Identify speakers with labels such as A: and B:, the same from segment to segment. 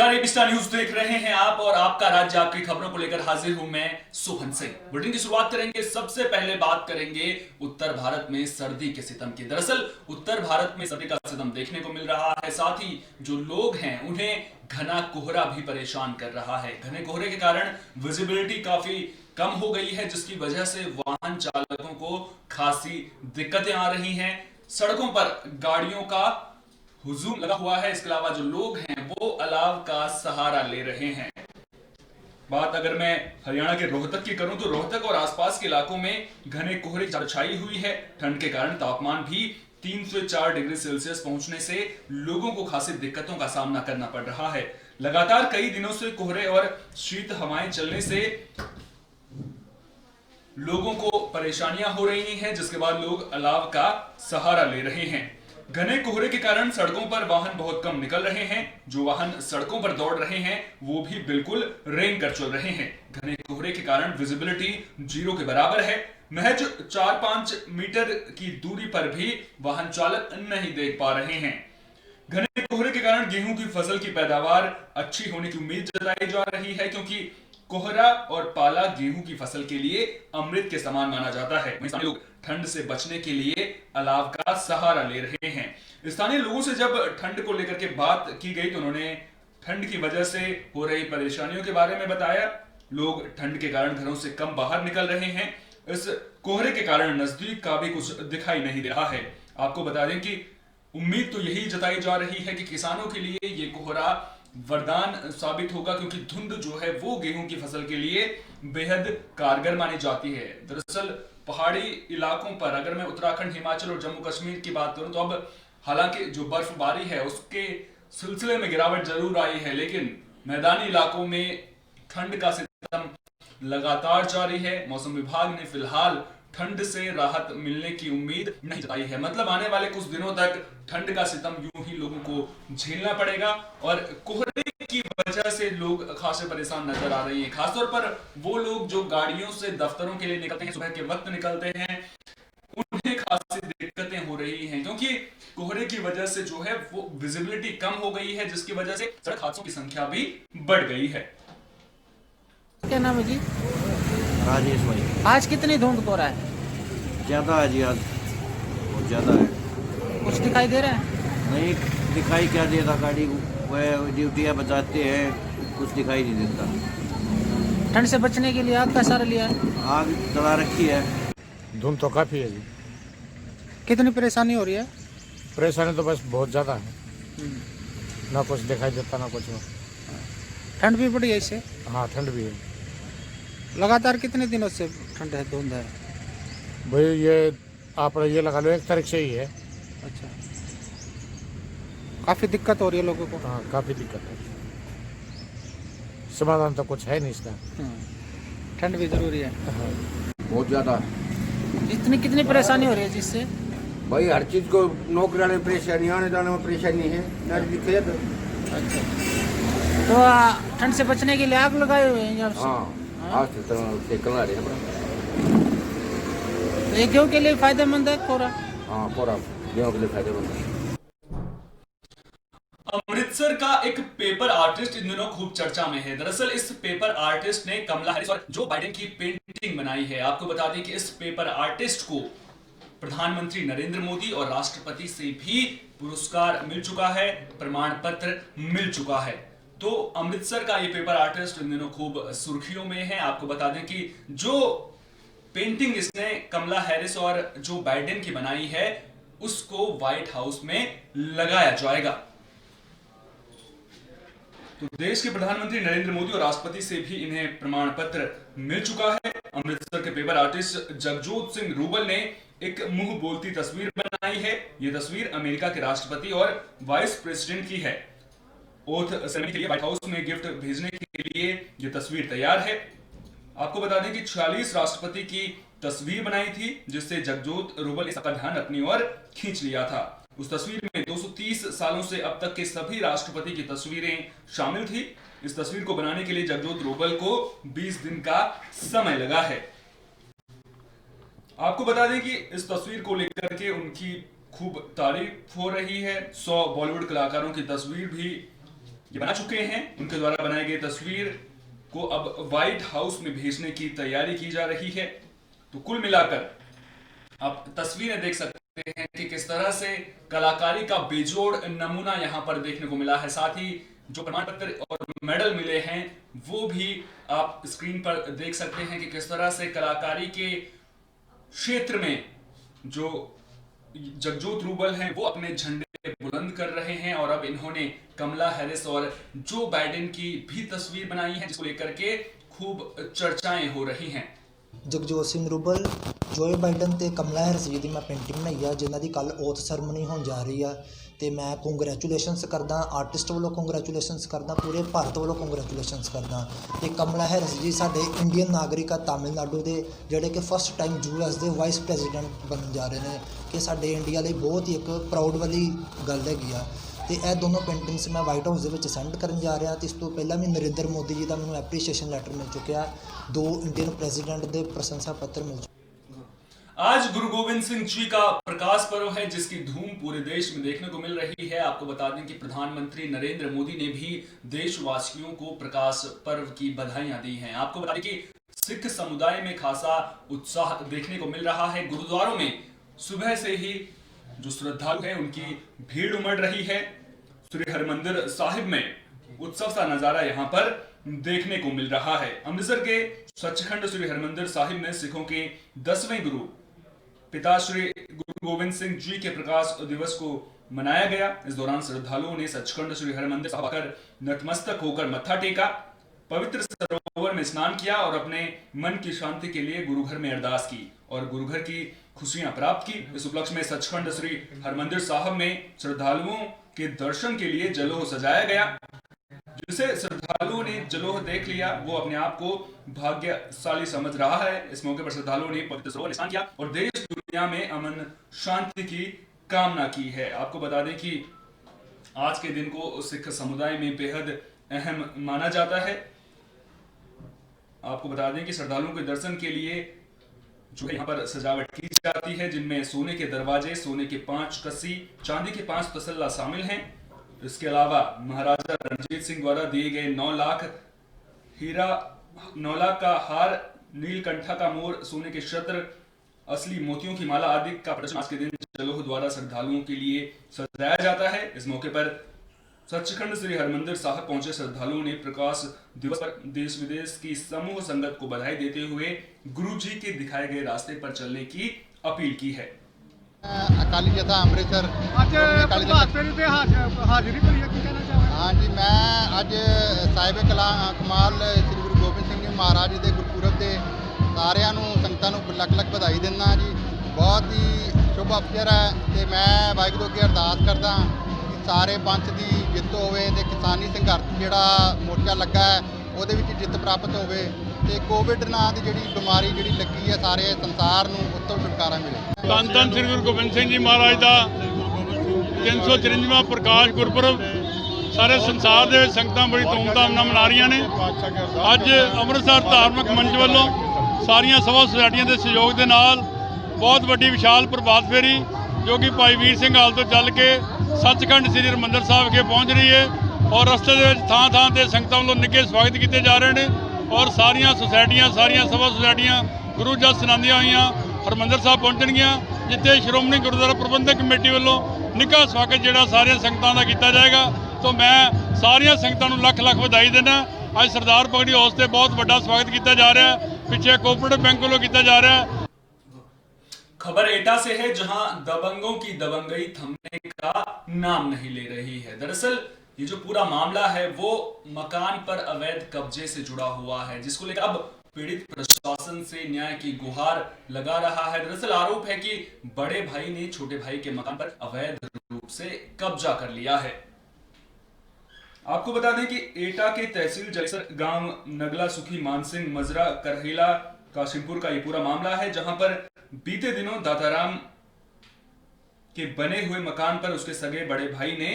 A: नमस्कार, AB star news देख रहे हैं आप और आपका राज्य आपकी खबरों को लेकर हाजिर हूं मैं सोहन सिंह। बुलेटिन की शुरुआत करेंगे। सबसे पहले बात करेंगे उत्तर भारत में सर्दी के सितम की। दरअसल उत्तर भारत में सर्दी का सितम देखने को मिल रहा है। साथ ही जो लोग हैं उन्हें घना कोहरा भी परेशान कर रहा है। घने कोहरे के कारण विजिबिलिटी काफी कम हो गई है, जिसकी वजह से वाहन चालकों को खासी दिक्कतें आ रही हैं। सड़कों पर गाड़ियों का हुजूम लगा हुआ है। इसके अलावा जो लोग हैं वो अलाव का सहारा ले रहे हैं। बात अगर मैं हरियाणा के रोहतक की करूं तो रोहतक और आसपास के इलाकों में घने कोहरे की छाई हुई है। ठंड के कारण तापमान भी 3 से 4 डिग्री सेल्सियस पहुंचने से लोगों को खासी दिक्कतों का सामना करना पड़ रहा है। लगातार कई दिनों से कोहरे और शीत हवाएं चलने से लोगों को परेशानियां हो रही हैं, जिसके बाद लोग अलाव का सहारा ले रहे हैं। घने कोहरे के कारण सड़कों पर वाहन बहुत कम निकल रहे हैं। जो वाहन सड़कों पर दौड़ रहे हैं वो भी बिल्कुल रेंग कर चल रहे हैं। घने कोहरे के कारण विजिबिलिटी 0 के बराबर है। महज 4-5 मीटर की दूरी पर भी वाहन चालक नहीं देख पा रहे हैं। घने कोहरे के कारण गेहूं की फसल की पैदावार अच्छी होने की उम्मीद जताई जा रही है, क्योंकि कोहरा और पाला गेहूं की फसल के लिए अमृत के समान माना जाता है। वहीं लोग ठंड से बचने के लिए अलाव का सहारा ले रहे हैं। स्थानीय लोगों से जब ठंड को लेकर के बात की गई तो उन्होंने ठंड की वजह से हो रही परेशानियों के बारे में बताया। लोग ठंड के कारण घरों से कम बाहर निकल रहे हैं। इस कोहरे के कारण नजदीक का भी कुछ दिखाई नहीं दे रहा है। आपको बता दें कि उम्मीद तो यही जताई जा रही है कि किसानों के लिए ये कोहरा वरदान साबित होगा, क्योंकि धुंध जो है वो गेहूं की फसल के लिए बेहद कारगर मानी जाती है। दरअसल पहाड़ी इलाकों पर अगर मैं उत्तराखंड, हिमाचल और जम्मू कश्मीर की बात करूं तो अब हालांकि जो बर्फबारी है उसके सिलसिले में गिरावट जरूर आई है, लेकिन मैदानी इलाकों में ठंड का सितम लगातार जारी है। मौसम विभाग ने फिलहाल ठंड से राहत मिलने की उम्मीद नहीं जताई है। मतलब आने वाले कुछ दिनों तक ठंड का सितम यूं ही लोगों को झेलना पड़ेगा और कोहरे की वजह से लोग खासे परेशान नजर आ रहे हैं। खासतौर पर वो लोग जो गाड़ियों से दफ्तरों के लिए निकलते हैं, सुबह के वक्त निकलते हैं, उन्हें खासी दिक्कतें हो रही हैं, क्योंकि कोहरे की वजह से जो है वो विजिबिलिटी कम हो गई है, जिसकी वजह से सड़क हादसों की संख्या भी बढ़ गई है।
B: क्या नाम है जी?
C: राजेश भाई।
B: आज कितनी धुंध हो रहा है?
C: ज़्यादा है जी, आज बहुत ज़्यादा है।
B: कुछ दिखाई दे रहा है?
C: नहीं दिखाई क्या देगा, गाड़ी वह ड्यूटियाँ बचाते हैं, कुछ दिखाई नहीं देता।
B: ठंड से बचने के लिए आग का सहारा लिया है?
C: आग जला रखी है।
D: धुंध तो काफ़ी है जी।
B: कितनी परेशानी हो रही है?
D: परेशानी तो बस बहुत ज़्यादा है, ना कुछ दिखाई देता ना कुछ।
B: ठंड भी बढ़ी है इससे?
D: हाँ, ठंड भी है
B: लगातार कितने दिनों से ठंड है, धुंध है?
D: भाई। ये आप ये लगा लो 1 तारीख से ही है।
B: अच्छा, काफी दिक्कत हो रही है लोगों को?
D: हाँ, काफ़ी दिक्कत है। समाधान तो कुछ है नहीं इसका।
B: ठंड भी जरूरी है।
D: हाँ।
E: बहुत ज़्यादा।
B: इतनी कितनी परेशानी हो रही है जिससे?
E: भाई हर चीज़ को नौकरी वाले में परेशानी, आने जाने में परेशानी है, नजदीक खेत।
B: अच्छा, तो ठंड से बचने के लिए आग लगाए हुए हैं यहाँ से?
E: हाँ, आज से सेकल आ रहे हैं।
B: तो ये गेहूं के लिए फायदेमंद है कोहरा?
E: हाँ, पूरा गेहूँ के लिए फायदेमंद है।
A: अमृतसर का एक पेपर आर्टिस्ट इन दिनों खूब चर्चा में है। दरअसल इस पेपर आर्टिस्ट ने कमला हैरिस और जो बाइडेन की पेंटिंग बनाई है। आपको बता दें कि इस पेपर आर्टिस्ट को प्रधानमंत्री नरेंद्र मोदी और राष्ट्रपति से भी पुरस्कार मिल चुका है, प्रमाण पत्र मिल चुका है। तो अमृतसर का ये पेपर आर्टिस्ट इन दिनों खूब सुर्खियों में है। आपको बता दें कि जो पेंटिंग इसने कमला हैरिस और जो बाइडेन की बनाई है उसको व्हाइट हाउस में लगाया जाएगा। तो देश के प्रधानमंत्री नरेंद्र मोदी और राष्ट्रपति से भी इन्हें प्रमाण पत्र मिल चुका है। अमृतसर के paper artist Jagjot Singh rouble ने एक मुंह बोलती तस्वीर बनाई है। यह तस्वीर अमेरिका के राष्ट्रपति और वाइस प्रेसिडेंट की है। ओथ सेरेमनी के लिए व्हाइट हाउस में गिफ्ट भेजने के लिए यह तस्वीर तैयार है। आपको बता दें कि 46 राष्ट्रपति की तस्वीर बनाई थी, जिससे जगजोत रूबल ने सबका ध्यान अपनी ओर खींच लिया था। उस तस्वीर में 230 सालों से अब तक के सभी राष्ट्रपति की तस्वीरें शामिल थी। इस तस्वीर को बनाने के लिए जगजोत रूबल को 20 दिन का समय लगा है। आपको बता दें कि इस तस्वीर को लेकर के उनकी खूब तारीफ हो रही है। 100 बॉलीवुड कलाकारों की तस्वीर भी ये बना चुके हैं। उनके द्वारा बनाई गई तस्वीर को अब व्हाइट हाउस में भेजने की तैयारी की जा रही है। तो कुल मिलाकर आप तस्वीरें देख सकते हैं कि किस तरह से कलाकारी का बेजोड़ नमूना यहां पर देखने को मिला है। साथ ही जो प्रमाण पत्र और मेडल मिले हैं वो भी आप स्क्रीन पर देख सकते हैं कि किस तरह से कलाकारी के क्षेत्र में जो जगजोत रूबल हैं वो अपने झंडे बुलंद कर रहे हैं। और अब इन्होंने कमला हैरिस और जो बाइडेन की भी तस्वीर बनाई है, जिसको लेकर के खूब चर्चाएं हो रही हैं।
F: जगजोत सिंह रूबल, जोए बाइडन ਤੇ ਕਮਲਾ ਹੈਰਿਸ ਜੀ ਦੀ ਮੈਂ ਪੇਂਟਿੰਗ ਬਣਾਈ ਆ, ਜਿਨ੍ਹਾਂ ਦੀ ਕੱਲ ਓਥ ਸੈਰਮਨੀ ਹੋਣ ਜਾ ਰਹੀ ਆ। ਤੇ ਮੈਂ ਕੰਗ੍ਰੈਚੁਲੇਸ਼ਨਸ ਕਰਦਾ ਆਰਟਿਸਟ ਵੱਲੋਂ, ਕੰਗ੍ਰੈਚੁਲੇਸ਼ਨਸ ਕਰਦਾ ਪੂਰੇ ਭਾਰਤ ਵੱਲੋਂ, ਕੰਗ੍ਰੈਚੁਲੇਸ਼ਨਸ ਕਰਦਾ। ਤੇ ਕਮਲਾ ਹੈਰਿਸ ਜੀ ਸਾਡੇ ਇੰਡੀਅਨ ਨਾਗਰਿਕ ਆ, ਤਾਮਿਲਨਾਡੂ ਦੇ, ਜਿਹੜੇ ਕਿ ਫਸਟ ਟਾਈਮ ਯੂਐਸ ਦੇ ਵਾਈਸ ਪ੍ਰੈਜ਼ੀਡੈਂਟ ਬਣਨ ਜਾ ਰਹੇ ਨੇ, ਕਿ ਸਾਡੇ ਇੰਡੀਆ ਲਈ ਬਹੁਤ ਹੀ ਇੱਕ ਪ੍ਰਾਊਡ ਵਾਲੀ ਗੱਲ ਹੈਗੀ ਆ। ਤੇ ਇਹ ਦੋਨੋਂ ਪੇਂਟਿੰਗਸ ਮੈਂ ਵਾਈਟ ਹਾਊਸ ਦੇ ਵਿੱਚ ਸੈਂਡ ਕਰਨ ਜਾ ਰਿਹਾ। ਤੇ ਇਸ ਤੋਂ ਪਹਿਲਾਂ ਵੀ ਨਰਿੰਦਰ ਮੋਦੀ ਜੀ ਦਾ ਮੈਨੂੰ ਐਪਰੀਸ਼ੀਏਸ਼ਨ ਲੈਟਰ ਮਿਲ ਚੁੱਕਿਆ, 2 ਇੰਡੀਅਨ प्रेसिडेंट ਦੇ प्रशंसा पत्र मिल चुके।
A: आज गुरु गोविंद सिंह जी का प्रकाश पर्व है, जिसकी धूम पूरे देश में देखने को मिल रही है। आपको बता दें कि प्रधानमंत्री नरेंद्र मोदी ने भी देशवासियों को प्रकाश पर्व की बधाइयां दी हैं। आपको बता दें कि सिख समुदाय में खासा उत्साह देखने को मिल रहा है। गुरुद्वारों में सुबह से ही जो श्रद्धालु हैं उनकी भीड़ उमड़ रही है। श्री हरमंदिर साहिब में उत्सव सा नजारा यहाँ पर देखने को मिल रहा है। अमृतसर के सचखंड श्री हरमंदिर साहिब में सिखों के 10वें गुरु पिता श्री गुरु गोविंद सिंह जी के प्रकाश दिवस को मनाया गया। इस दौरान श्रद्धालुओं ने सचखंड श्री हरमंदिर साहिब आकर नतमस्तक होकर मत्था टेका, पवित्र सरोवर में स्नान किया और अपने मन की शांति के लिए गुरुघर में अरदास की और गुरुघर की खुशियां प्राप्त की। इस उपलक्ष्य में सचखंड श्री हरमंदिर साहिब में श्रद्धालुओं के दर्शन के लिए जलोह सजाया गया। जिसे श्रद्धालुओं ने जलोह देख लिया वो अपने आप को भाग्यशाली समझ रहा है। इस मौके पर श्रद्धालुओं ने पवित्र सरोवर में स्नान किया और देश दुनिया में अमन शांति की कामना की है। आपको बता दें कि आज के दिन को सिख समुदाय में बेहद अहम माना जाता है। आपको बता दें कि श्रद्धालुओं के दर्शन के लिए जो है यहाँ पर सजावट की जाती है, जिनमें सोने के दरवाजे, सोने के 5 कस्सी, चांदी के 5 तसल्ला शामिल हैं। इसके अलावा महाराजा रणजीत सिंह द्वारा दिए गए 9 लाख हीरा, 9 लाख का हार, नीलकंठा का मोर, सोने के छत्र, असली मोतियों की माला आदि का प्रदर्शन आज के दिन जलोह द्वारा श्रद्धालुओं के लिए सजाया जाता है। इस मौके पर सचखंड श्री हरमंदिर साहिब पहुंचे श्रद्धालुओं ने प्रकाश दिवस पर देश विदेश की समूह संगत को बधाई देते हुए गुरु जी के दिखाए गए रास्ते पर चलने की अपील की है।
G: अकाली जथा अमृतसर हाँ जी, मैं अज साहिब कमाल श्री गुरु गोबिंद सिंह जी महाराज जी के गुरपुरब के सारिਆਂ ਨੂੰ ਸੰਗਤਾਂ ਨੂੰ ਲੱਖ ਲੱਖ ਵਧਾਈ ਦਿੰਦਾ जी। बहुत ही शुभ अवसर है ਤੇ मैं ਵਾਹਿਗੁਰੂ ਅੱਗੇ ਅਰਦਾਸ ਕਰਦਾ ਕਿ ਸਾਰੇ ਪੰਥ ਦੀ ਜਿੱਤ ਹੋਵੇ ਤੇ ਕਿਸਾਨੀ ਸੰਘਰਸ਼ ਜਿਹੜਾ ਮੋਰਚਾ ਲੱਗਾ ਹੈ ਉਹਦੇ ਵਿੱਚ ਜਿੱਤ ਪ੍ਰਾਪਤ ਹੋਵੇ ਤੇ ਕੋਵਿਡ ਨਾਂ ਦੀ ਜਿਹੜੀ ਬਿਮਾਰੀ ਜਿਹੜੀ ਲੱਗੀ ਹੈ ਸਾਰੇ ਸੰਸਾਰ ਨੂੰ ਉੱਤੋਂ ਛੁਟਕਾਰਾ ਮਿਲੇ।
H: ਧੰਨ ਧੰਨ ਸ੍ਰੀ ਗੁਰੂ ਗੋਬਿੰਦ ਸਿੰਘ ਜੀ ਮਹਾਰਾਜ ਦਾ 354ਵਾਂ ਪ੍ਰਕਾਸ਼ ਗੁਰਪੁਰਬ ਸਾਰੇ ਸੰਸਾਰ ਦੇ ਵਿੱਚ ਸੰਗਤਾਂ ਬੜੀ ਧੂਮਧਾਮ ਨਾਲ ਮਨਾ ਰਹੀਆਂ ਨੇ। ਅੱਜ ਅੰਮ੍ਰਿਤਸਰ ਧਾਰਮਿਕ ਮੰਚ ਵੱਲੋਂ ਸਾਰੀਆਂ ਸਭਾ ਸੁਸਾਇਟੀਆਂ ਦੇ ਸਹਿਯੋਗ ਦੇ ਨਾਲ ਬਹੁਤ ਵੱਡੀ ਵਿਸ਼ਾਲ ਪ੍ਰਭਾਤ ਫੇਰੀ ਜੋ ਕਿ ਭਾਈ ਵੀਰ ਸਿੰਘ ਹਾਲ ਤੋਂ ਚੱਲ ਕੇ ਸੱਚਖੰਡ ਸ੍ਰੀ ਹਰਿਮੰਦਰ ਸਾਹਿਬ ਵਿਖੇ ਪਹੁੰਚ ਰਹੀ ਹੈ ਔਰ ਰਸਤੇ ਦੇ ਵਿੱਚ ਥਾਂ ਥਾਂ ਤੇ ਸੰਗਤਾਂ ਵੱਲੋਂ ਨਿੱਘੇ ਸਵਾਗਤ ਕੀਤੇ ਜਾ ਰਹੇ ਨੇ ਔਰ ਸਾਰੀਆਂ ਸੁਸਾਇਟੀਆਂ, ਸਾਰੀਆਂ ਸਭਾ ਸੁਸਾਇਟੀਆਂ ਗੁਰੂ ਜਸ ਸੁਣਾਉਂਦੀਆਂ ਹੋਈਆਂ ਹਰਿਮੰਦਰ ਸਾਹਿਬ ਪਹੁੰਚਣਗੀਆਂ, ਜਿੱਥੇ ਸ਼੍ਰੋਮਣੀ ਗੁਰਦੁਆਰਾ ਪ੍ਰਬੰਧਕ ਕਮੇਟੀ ਵੱਲੋਂ ਨਿੱਘਾ ਸਵਾਗਤ ਜਿਹੜਾ ਸਾਰੀਆਂ ਸੰਗਤਾਂ ਦਾ ਕੀਤਾ ਜਾਏਗਾ। तो मैं सारिया संगतां नूं लख लख बधाई देना। अज सरदार पगड़ी हाउस से बहुत बड़ा स्वागत किया जा रहा है, पिछे कोऑपरेटिव बैंक वालों किया जा रहा है।
A: खबर एटा से है जहां दबंगों की दबंगई थमने का नाम नहीं ले रही है। दरअसल ये जो पूरा मामला है वो मकान पर अवैध कब्जे से जुड़ा हुआ है, जिसको लेकर अब पीड़ित प्रशासन से न्याय की गुहार लगा रहा है। दरअसल आरोप है कि बड़े भाई ने छोटे भाई के मकान पर अवैध रूप से कब्जा कर लिया है। आपको बता दें कि एटा के तहसील जलेसर गांव नगला सुखी मानसिंह मजरा करहेला काशिमपुर का ये पूरा मामला है, जहां पर बीते दिनों दाताराम के बने हुए मकान पर उसके सगे बड़े भाई ने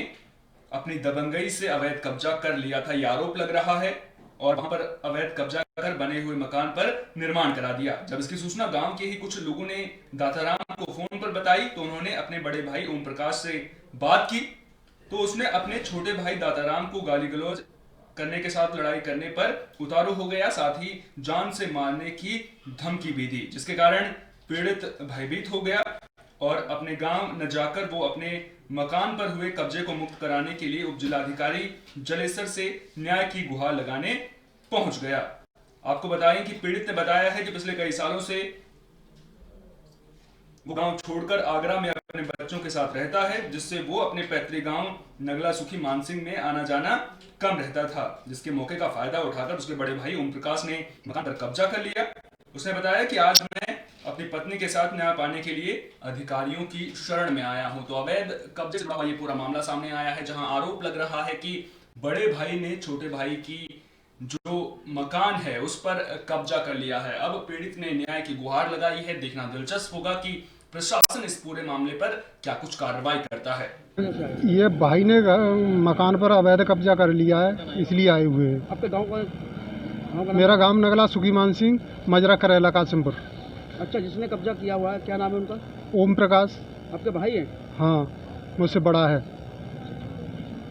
A: अपनी दबंगई से अवैध कब्जा कर लिया था, ये आरोप लग रहा है। और वहां पर अवैध कब्जा कर बने हुए मकान पर निर्माण करा दिया। जब इसकी सूचना गांव के ही कुछ लोगों ने दाताराम को फोन पर बताई तो उन्होंने अपने बड़े भाई ओम प्रकाश से बात की तो उसने अपने छोटे भाई दाताराम को गाली गलौज करने के साथ लड़ाई करने पर उतारू हो गया, साथ ही जान से मारने की धमकी भी दी, जिसके कारण पीड़ित भयभीत हो गया और अपने गांव न जाकर वो अपने मकान पर हुए कब्जे को मुक्त कराने के लिए उप जिलाधिकारी जलेसर से न्याय की गुहार लगाने पहुंच गया। आपको बताएं कि पीड़ित ने बताया है कि पिछले कई सालों से वो गांव छोड़कर आगरा में अपने बच्चों के साथ रहता है, जिससे वो अपने पैतृक गांव नगला सुखी मानसिंह में आना जाना कम रहता था, जिसके मौके का फायदा उठाकर उसके बड़े भाई ओम प्रकाश ने मकान पर कब्जा कर लिया। उसने बताया कि आज मैं अपनी पत्नी के साथ न्याय पाने के लिए अधिकारियों की शरण में आया हूं। तो अवैध कब्जे से जुड़ा ये पूरा मामला सामने आया है, जहां आरोप लग रहा है कि बड़े भाई ने छोटे भाई की जो मकान है उस पर कब्जा कर लिया है। अब पीड़ित ने न्याय की गुहार लगाई है। देखना दिलचस्प होगा कि प्रशासन इस पूरे मामले पर क्या कुछ कार्रवाई करता है।
I: ये भाई ने मकान पर अवैध कब्जा कर लिया है, इसलिए आए हुए हैं।
J: आपके गांव का
I: मेरा गांव नगला सुखी मानसिंह, मजरा करेला कासिमपुर।
J: अच्छा, जिसने कब्जा किया हुआ है क्या नाम है उनका?
I: ओम प्रकाश।
J: आपके भाई हैं?
I: हाँ, मुझसे बड़ा है।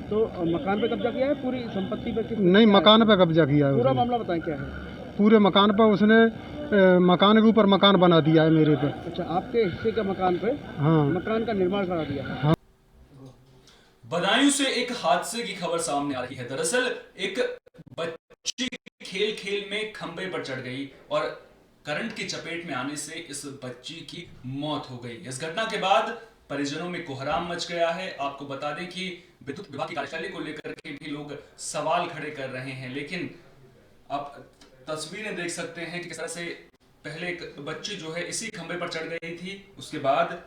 J: तो मकान पे कब्जा किया है, पूरी संपत्ति पे?
I: नहीं, मकान पे कब्जा किया है।
J: पूरा मामला बताएं क्या है?
I: पूरे मकान पर उसने मकान के ऊपर मकान बना दिया है मेरे पे।
J: अच्छा, आपके हिस्से का मकान पे? हाँ, मकान का निर्माण करा दिया है।
I: हाँ।
A: बदायूं से एक हादसे की खबर सामने आ रही है। दरअसल एक बच्ची खेल में खंभे पर चढ़ गई और करंट की चपेट में आने से इस बच्ची की मौत हो गई। इस घटना के बाद परिजनों में कोहराम मच गया है। आपको बता दें कि विद्युत विभाग की कार्यशैली को लेकर के भी लोग सवाल खड़े कर रहे हैं, लेकिन आप तस्वीरें देख सकते हैं कि किस तरह से पहले एक बच्ची जो है इसी खंभे पर चढ़ गई थी, उसके बाद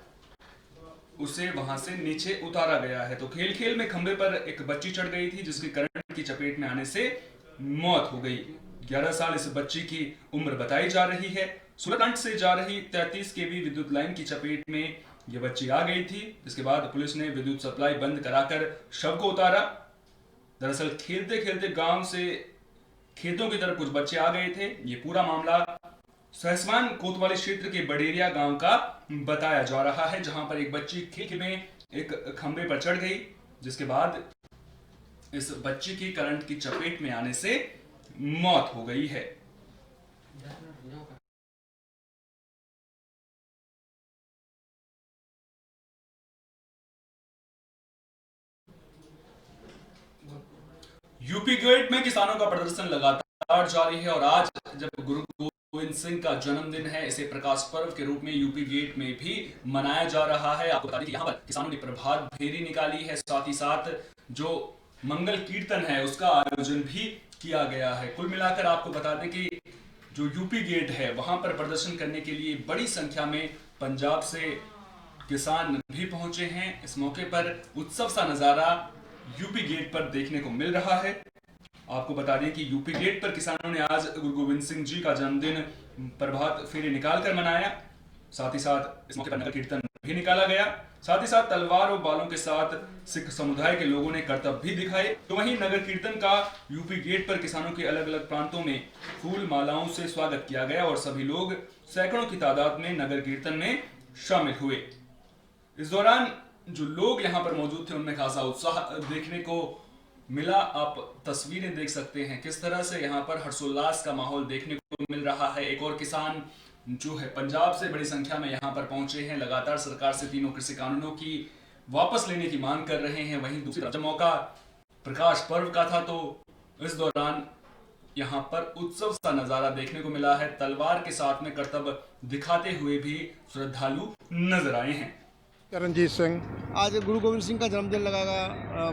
A: उसे वहां से नीचे उतारा गया है। तो खेल में खंभे पर एक बच्ची चढ़ गई थी, जिसकी करंट की चपेट में आने से मौत हो गई। 11 साल इस बच्ची की उम्र बताई जा रही है। सूरतगंज से जा रही 33 kV विद्युत लाइन की चपेट में यह बच्ची आ गई थी, जिसके बाद पुलिस ने विद्युत सप्लाई बंद कराकर शव को उतारा। दरअसल खेलते खेलते गांव से खेतों की तरफ कुछ बच्चे आ गए थे। ये पूरा मामला सहसवान कोतवाली क्षेत्र के बडेरिया गांव का बताया जा रहा है, जहां पर एक बच्ची खेल में एक खंभे पर चढ़ गई, जिसके बाद इस बच्ची की करंट की चपेट में आने से मौत हो गई है। यूपी गेट में किसानों का प्रदर्शन लगातार जारी है और आज जब गुरु गोविंद सिंह का जन्मदिन है, इसे प्रकाश पर्व के रूप में यूपी गेट में भी मनाया जा रहा है। आपको बता दें कि यहाँ पर किसानों ने प्रभात फेरी निकाली है, साथ ही साथ जो मंगल कीर्तन है उसका आयोजन भी किया गया है। कुल मिलाकर आपको बता दें कि जो यूपी गेट है वहां पर प्रदर्शन करने के लिए बड़ी संख्या में पंजाब से किसान भी पहुंचे हैं। इस मौके पर उत्सव सा नजारा यूपी गेट पर देखने को मिल रहा है। आपको बता दें कि यूपी गेट पर किसानों ने आज गुरु गोविंद सिंह जी का जन्मदिन प्रभात फेरी निकालकर मनाया। साथ ही साथ इस मौके पर नगर कीर्तन भी निकाला गया। साथ ही साथ तलवार और बालों के साथ सिख समुदाय के लोगों ने करतब भी दिखाए। तो वहीं नगर कीर्तन का यूपी गेट पर किसानों के अलग अलग प्रांतों में फूल मालाओं से स्वागत किया गया और सभी लोग सैकड़ों की तादाद में नगर कीर्तन में शामिल हुए। इस दौरान जो लोग यहाँ पर मौजूद थे उनमें खासा उत्साह देखने को मिला। आप तस्वीरें देख सकते हैं किस तरह से यहाँ पर हर्षोल्लास का माहौल देखने को मिल रहा है। एक और किसान जो है पंजाब से बड़ी संख्या में यहाँ पर पहुंचे हैं, लगातार सरकार से तीनों कृषि कानूनों की वापस लेने की मांग कर रहे हैं। वहीं दूसरी तरफ मौका प्रकाश पर्व का था, तो इस दौरान यहाँ पर उत्सव सा नजारा देखने को मिला है। तलवार के साथ में करतब दिखाते हुए भी श्रद्धालु नजर आए हैं।
I: रणजीत सिंह।
J: आज गुरु गोविंद सिंह का जन्मदिन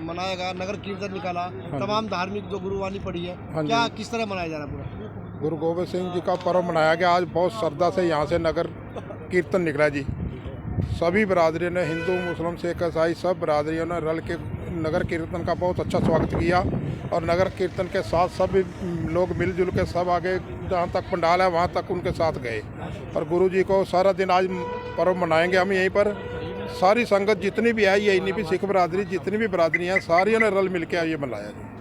J: मनाया गया, नगर कीर्तन निकाला, तमाम धार्मिक जो गुरुवाणी पड़ी है, क्या किस तरह मनाया जा रहा पूरा?
I: गुरु गोविंद सिंह जी का पर्व मनाया गया। आज बहुत श्रद्धा से यहाँ से नगर कीर्तन निकला जी। सभी बरादरियों ने, हिंदू मुस्लिम सिख ईसाई सब बरादरियों ने रल के नगर कीर्तन का बहुत अच्छा स्वागत किया और नगर कीर्तन के साथ सभी लोग मिलजुल के सब आगे जहाँ तक पंडाल है वहाँ तक उनके साथ गए और गुरु जी को सारा दिन आज पर्व मनाएंगे हम यहीं पर। सारी संगत जितनी भी आई है, इन्हीं भी सिख बरादरी जितनी भी बरादरी हैं, सारियों ने रल मिलकर ये मनाया जी।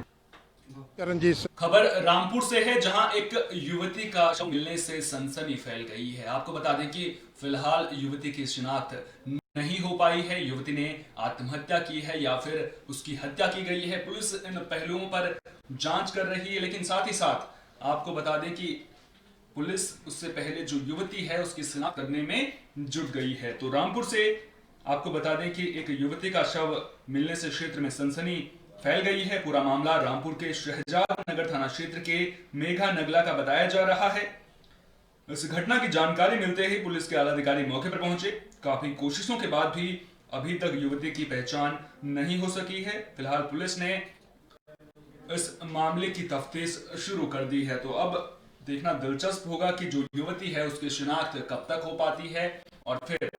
I: रणजीत सिंह।
A: खबर रामपुर से है, जहां एक युवती का शव मिलने से सनसनी फैल गई है। आपको बता दें कि फिलहाल युवती की शिनाख्त नहीं हो पाई है, युवती ने आत्महत्या की है या फिर उसकी हत्या की गई है। पुलिस इन पहलुओं पर जांच कर रही है, लेकिन साथ ही साथ आपको बता दें कि पुलिस उससे पहले जो युवती है उसकी शिनाख्त करने में जुट गई है। तो रामपुर से आपको बता दें कि एक युवती का शव मिलने से क्षेत्र में सनसनी फैल गई है। पूरा मामला रामपुर के शहजाद नगर थाना क्षेत्र के मेघा नगला का बताया जा रहा है। इस घटना की जानकारी मिलते ही पुलिस के आला अधिकारी मौके पर पहुंचे। काफी कोशिशों के बाद भी अभी तक युवती की पहचान नहीं हो सकी है। फिलहाल पुलिस ने इस मामले की तफ्तीश शुरू कर दी है। तो अब देखना दिलचस्प होगा कि जो युवती है उसकी शिनाख्त कब तक हो पाती है और फिर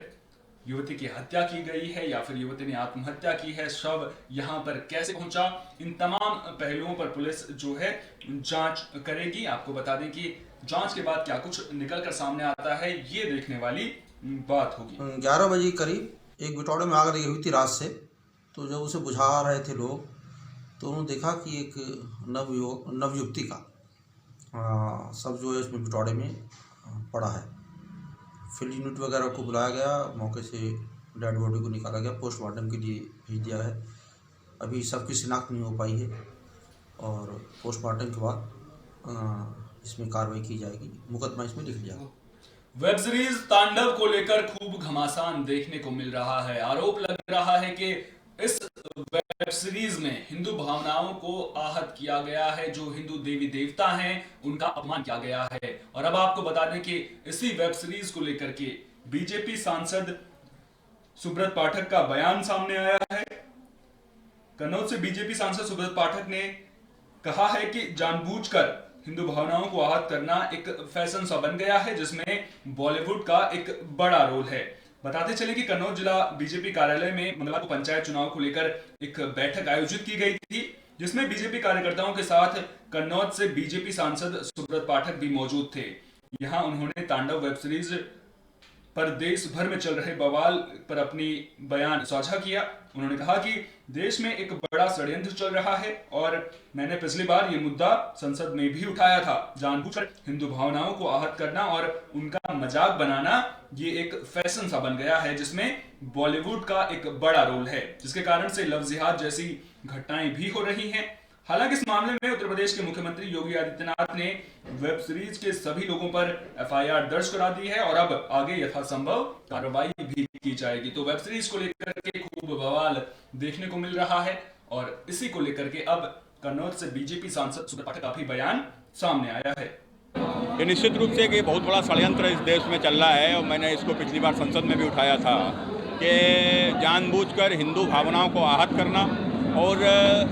A: युवती की हत्या की गई है या फिर युवती ने आत्महत्या की है, शव यहां पर कैसे पहुंचा, इन तमाम पहलुओं पर पुलिस जो है जांच करेगी। आपको बता दें कि जांच के बाद क्या कुछ निकल कर सामने आता है ये देखने वाली बात होगी।
K: 11 बजे करीब एक बिटौड़े में आग लगी हुई थी रात से। तो जब उसे बुझा रहे थे लोग तो उन्होंने देखा कि एक नवयुवती का सब जो है उसमें बिटौड़े में पड़ा है। फील्ड यूनिट वगैरह को बुलाया गया, मौके से डेड बॉडी को निकाला गया, पोस्टमार्टम के लिए भेज दिया है। अभी सबकी शिनाख्त नहीं हो पाई है और पोस्टमार्टम के बाद इसमें कार्रवाई की जाएगी, मुकदमा इसमें लिख लिया।
A: वेब सीरीज तांडव को लेकर खूब घमासान देखने को मिल रहा है। आरोप लग रहा है कि इस वेब सीरीज में हिंदू भावनाओं को आहत किया गया है, जो हिंदू देवी देवता हैं उनका अपमान किया गया है। और अब आपको बता दें कि इसी वेब सीरीज को लेकर के बीजेपी सांसद सुब्रत पाठक का बयान सामने आया है। कन्नौज से बीजेपी सांसद सुब्रत पाठक ने कहा है कि जानबूझकर हिंदू भावनाओं को आहत करना एक फैशन सा बन गया है, जिसमें बॉलीवुड का एक बड़ा रोल है। बताते चले कि कन्नौज जिला बीजेपी कार्यालय में मंगलवार को पंचायत चुनाव को लेकर एक बैठक आयोजित की गई थी, जिसमें बीजेपी कार्यकर्ताओं के साथ कन्नौज से बीजेपी सांसद सुब्रत पाठक भी मौजूद थे। यहां उन्होंने तांडव वेब सीरीज पर देश भर में चल रहे बवाल पर अपनी बयान साझा किया। उन्होंने कहा कि देश में एक बड़ा षड्यंत्र चल रहा है और मैंने पिछली बार ये मुद्दा संसद में भी उठाया था। जानबूझकर हिंदू भावनाओं को आहत करना और उनका मजाक बनाना ये एक फैशन सा बन गया है, जिसमें बॉलीवुड का एक बड़ा रोल है, जिसके कारण से लव जिहाद जैसी घटनाएं भी हो रही हैं। हालांकि इस मामले में उत्तर प्रदेश के मुख्यमंत्री योगी आदित्यनाथ ने वेब सीरीज के सभी लोगों पर एफआईआर दर्ज करा दी है और अब आगे यथासंभव कार्रवाई भी की जाएगी। तो वेब सीरीज को लेकर के खूब बवाल देखने को मिल रहा है और इसी को लेकर के अब कन्नौज से बीजेपी सांसद सुब्रत पाठक का भी बयान सामने आया है।
L: ये निश्चित रूप से एक बहुत बड़ा षड्यंत्र इस देश में चल रहा है और मैंने इसको पिछली बार संसद में भी उठाया था कि जानबूझकर हिंदू भावनाओं को आहत करना और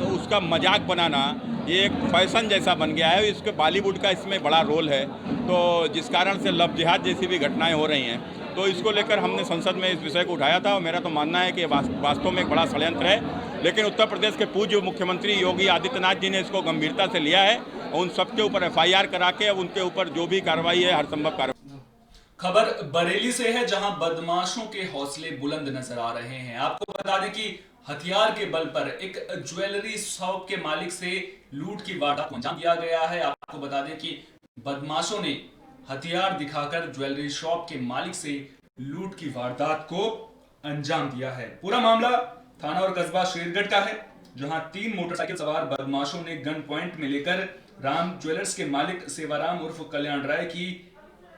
L: उसका मजाक बनाना ये एक फैशन जैसा बन गया है। इसके बॉलीवुड का इसमें बड़ा रोल है, तो जिस कारण से लव जिहाद जैसी भी घटनाएं हो रही हैं। तो इसको लेकर हमने संसद में इस विषय को उठाया था और मेरा तो मानना है कि वास्तव में एक बड़ा षड्यंत्र है। लेकिन उत्तर प्रदेश के पूज्य मुख्यमंत्री योगी आदित्यनाथ जी ने इसको गंभीरता से लिया है और उन सबके ऊपर एफआईआर करा के उनके ऊपर जो भी कार्रवाई है हर संभव कार्रवाई।
A: खबर बरेली से है, जहां बदमाशों के हौसले बुलंद नजर आ रहे हैं। आपको बता दें कि हथियार के बल पर एक ज्वेलरी शॉप के मालिक से लूट की वारदात को अंजाम दिया गया है। आपको बता दें कि बदमाशों ने हथियार दिखाकर ज्वेलरी शॉप के मालिक से लूट की वारदात को अंजाम दिया है। पूरा मामला थाना और कस्बा शेरगढ़ का है, जहां 3 मोटरसाइकिल सवार बदमाशों ने गन पॉइंट में लेकर राम ज्वेलर्स के मालिक सेवाराम उर्फ कल्याण राय की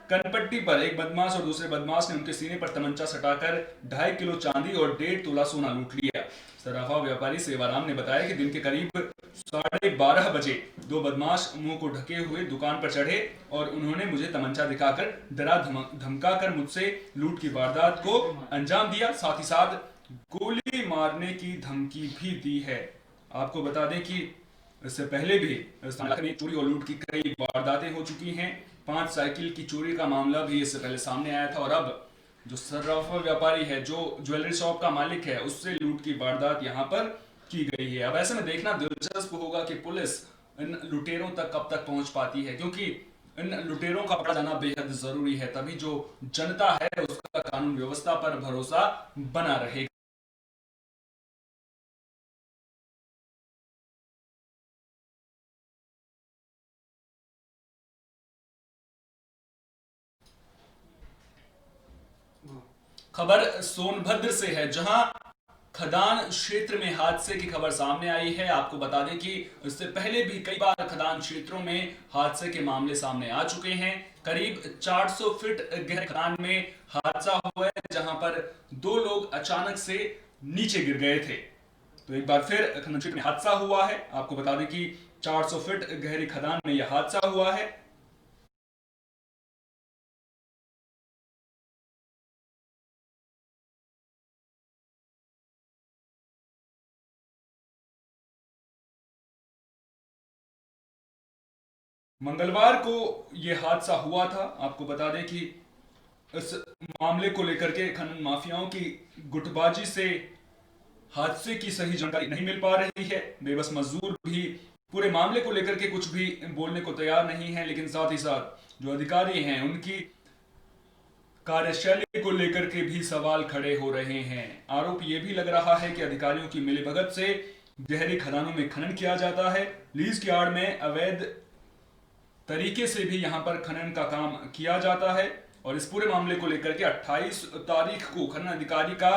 A: कनपट्टी पर एक बदमाश और दूसरे बदमाश ने उनके सीने पर तमंचा सटाकर 2.5 किलो चांदी और 1.5 तोला सोना लूट लिया। सराफा व्यापारी सेवाराम ने बताया कि दिन के करीब 12:30 बजे 2 बदमाश मुंह को ढके हुए दुकान पर चढ़े और उन्होंने मुझे तमंचा दिखाकर डरा धमकाकर मुझसे लूट की वारदात को अंजाम दिया। साथ ही साथ गोली मारने की धमकी भी दी है। आपको बता दें कि इससे पहले भी इस इलाके में चोरी और लूट की कई वारदातें हो चुकी हैं। 5 साइकिल की चोरी का मामला भी इससे पहले सामने आया था और अब जो सर्राफा व्यापारी है, जो ज्वेलरी शॉप का मालिक है, उससे लूट की वारदात यहां पर की गई है। अब ऐसे में देखना दिलचस्प होगा कि पुलिस इन लुटेरों तक कब तक पहुंच पाती है, क्योंकि इन लुटेरों का पकड़ा जाना बेहद जरूरी है। तभी जो जनता है उसका कानून व्यवस्था पर भरोसा बना रहेगा। खबर सोनभद्र से है, जहां खदान क्षेत्र में हादसे की खबर सामने आई है। आपको बता दें कि इससे पहले भी कई बार खदान क्षेत्रों में हादसे के मामले सामने आ चुके हैं। करीब 400 फीट गहरे खदान में हादसा हुआ है, जहां पर 2 लोग अचानक से नीचे गिर गए थे। तो एक बार फिर खदान क्षेत्र में हादसा हुआ है। आपको बता दें कि 400 फीट गहरी खदान में यह हादसा हुआ है। मंगलवार को यह हादसा हुआ था। आपको बता दें कि इस मामले को लेकर के खनन माफियाओं की गुटबाजी से हादसे की सही जानकारी नहीं मिल पा रही है। बेबस मजदूर भी पूरे मामले को लेकर के कुछ भी बोलने को तैयार नहीं है, लेकिन साथ ही साथ जो अधिकारी हैं उनकी कार्यशैली को लेकर के भी सवाल खड़े हो रहे हैं। आरोप यह भी लग रहा है कि अधिकारियों की मिलीभगत से गहरी खदानों में खनन किया जाता है। लीज की आड़ में अवैध तरीके से भी यहां पर खनन का काम किया जाता है और इस पूरे मामले को लेकर के 28 तारीख को खनन अधिकारी का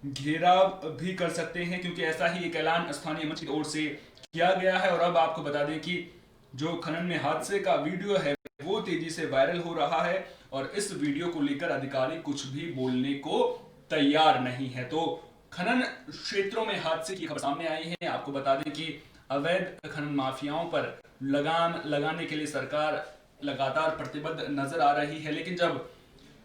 A: घेराव भी कर सकते हैं, क्योंकि ऐसा ही एक ऐलान स्थानीय मंच की ओर से किया गया है। और अब आपको बता दें कि जो खनन में हादसे का वीडियो है वो तेजी से वायरल हो रहा है और इस वीडियो को लेकर अधिकारी कुछ भी बोलने को तैयार नहीं है। तो खनन क्षेत्रों में हादसे की खबर सामने आई है। आपको बता दें कि अवैध खनन माफियाओं पर लगाम लगाने के लिए सरकार लगातार प्रतिबद्ध नजर आ रही है, लेकिन जब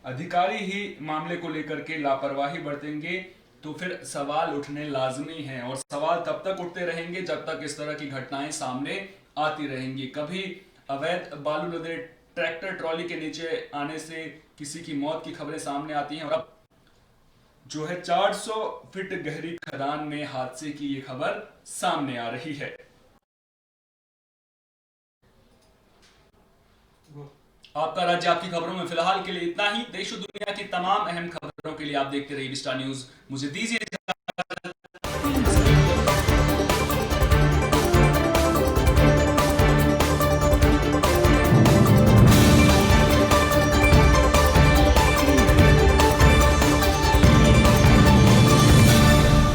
A: अधिकारी ही मामले को लेकर के लापरवाही बरतेंगे तो फिर सवाल उठने लाजमी हैं और सवाल तब तक उठते रहेंगे जब तक इस तरह की घटनाएं सामने आती रहेंगी। कभी अवैध बालू लदे ट्रैक्टर ट्रॉली के नीचे आने से किसी की मौत की खबरें सामने आती हैं और अब जो है 400 फीट गहरी खदान में हादसे की ये खबर सामने आ रही है। आपका राज्य आपकी खबरों में फिलहाल के लिए इतना ही। देश और दुनिया की तमाम अहम खबरों के लिए आप देखते रहिए विस्टा न्यूज। मुझे दीजिए